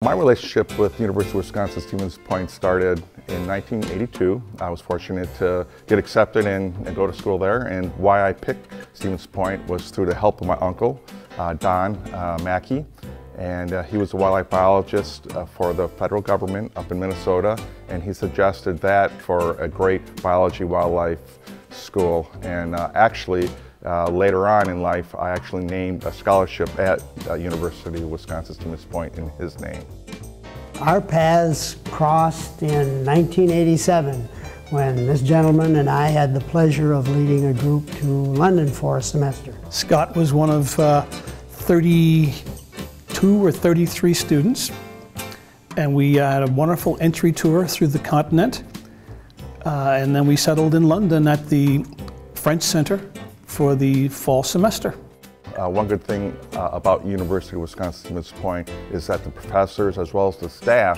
My relationship with the University of Wisconsin-Stevens Point started in 1982. I was fortunate to get accepted and go to school there, and why I picked Stevens Point was through the help of my uncle, Don Maki, and he was a wildlife biologist for the federal government up in Minnesota, and he suggested that for a great biology wildlife school. And later on in life, I actually named a scholarship at University of Wisconsin-Stevens Point in his name. Our paths crossed in 1987 when this gentleman and I had the pleasure of leading a group to London for a semester. Scott was one of 32 or 33 students, and we had a wonderful entry tour through the continent, and then we settled in London at the French Center for the fall semester. One good thing about University of Wisconsin-Stevens Point is that the professors as well as the staff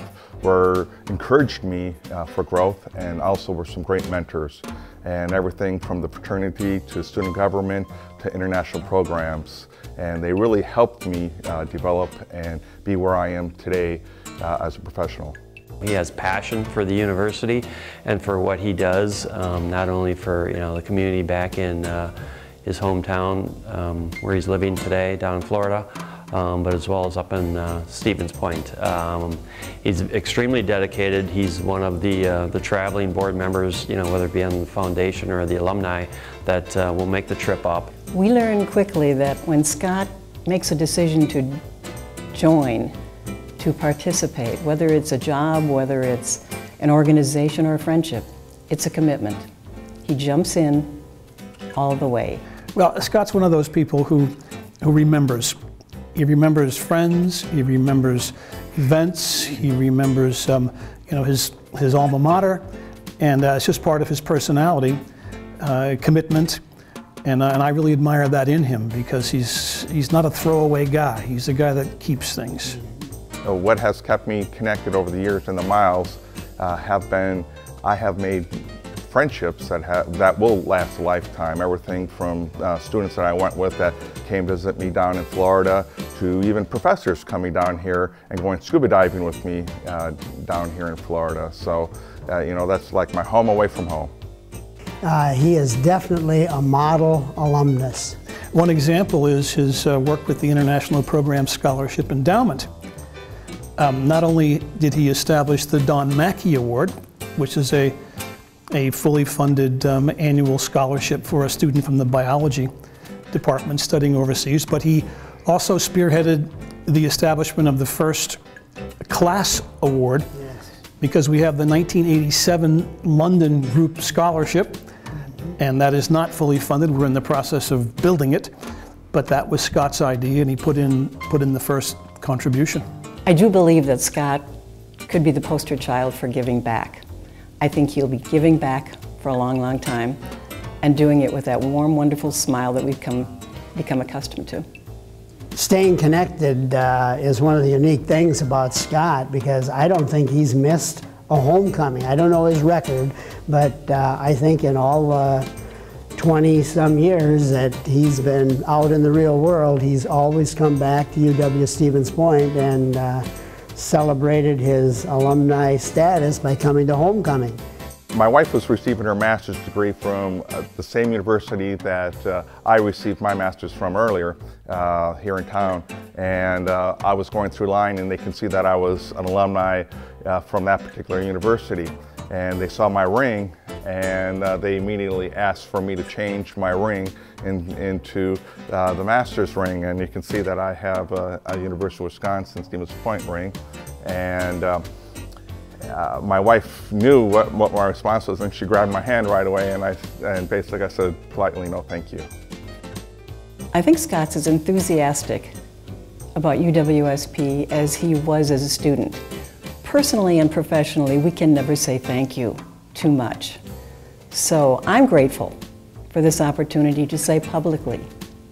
encouraged me for growth, and also were some great mentors, and everything from the fraternity to student government to international programs, and they really helped me develop and be where I am today as a professional. He has passion for the university and for what he does, not only for the community back in his hometown where he's living today down in Florida, but as well as up in Stevens Point. He's extremely dedicated. He's one of the traveling board members, whether it be on the foundation or the alumni, that will make the trip up. We learned quickly that when Scott makes a decision to join, to participate, whether it's a job, whether it's an organization or a friendship, it's a commitment. He jumps in all the way. Well, Scott's one of those people who remembers. He remembers friends, he remembers events, he remembers his alma mater, and it's just part of his personality, commitment, and I really admire that in him, because he's not a throwaway guy. He's a guy that keeps things. What has kept me connected over the years and the miles have been, I have made friendships that will last a lifetime. Everything from students that I went with that came to visit me down in Florida, to even professors coming down here and going scuba diving with me down here in Florida. So, that's like my home away from home. He is definitely a model alumnus. One example is his work with the International Program Scholarship Endowment. Not only did he establish the Don Maki Award, which is a fully funded annual scholarship for a student from the biology department studying overseas, but he also spearheaded the establishment of the first class award, because we have the 1987 London Group Scholarship, and that is not fully funded. We're in the process of building it, but that was Scott's idea, and he put in the first contribution. I do believe that Scott could be the poster child for giving back. I think he'll be giving back for a long, long time, and doing it with that warm, wonderful smile that we've become accustomed to. Staying connected is one of the unique things about Scott, because I don't think he's missed a homecoming. I don't know his record, but I think in all 20-some years that he's been out in the real world, he's always come back to UW-Stevens Point and celebrated his alumni status by coming to homecoming. My wife was receiving her master's degree from the same university that I received my master's from earlier here in town, and I was going through line, and they can see that I was an alumni from that particular university, and they saw my ring, and they immediately asked for me to change my ring into the master's ring, and you can see that I have a University of Wisconsin-Stevens Point ring, and my wife knew what my response was, and she grabbed my hand right away, and basically I said politely, no thank you. I think Scott's as enthusiastic about UWSP as he was as a student. Personally and professionally, we can never say thank you too much. So I'm grateful for this opportunity to say publicly,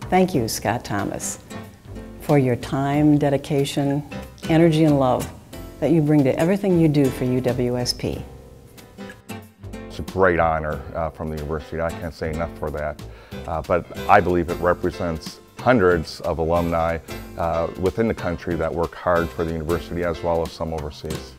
thank you, Scott Thomas, for your time, dedication, energy, and love that you bring to everything you do for UWSP. It's a great honor from the university. I can't say enough for that. But I believe it represents hundreds of alumni within the country that work hard for the university as well as some overseas.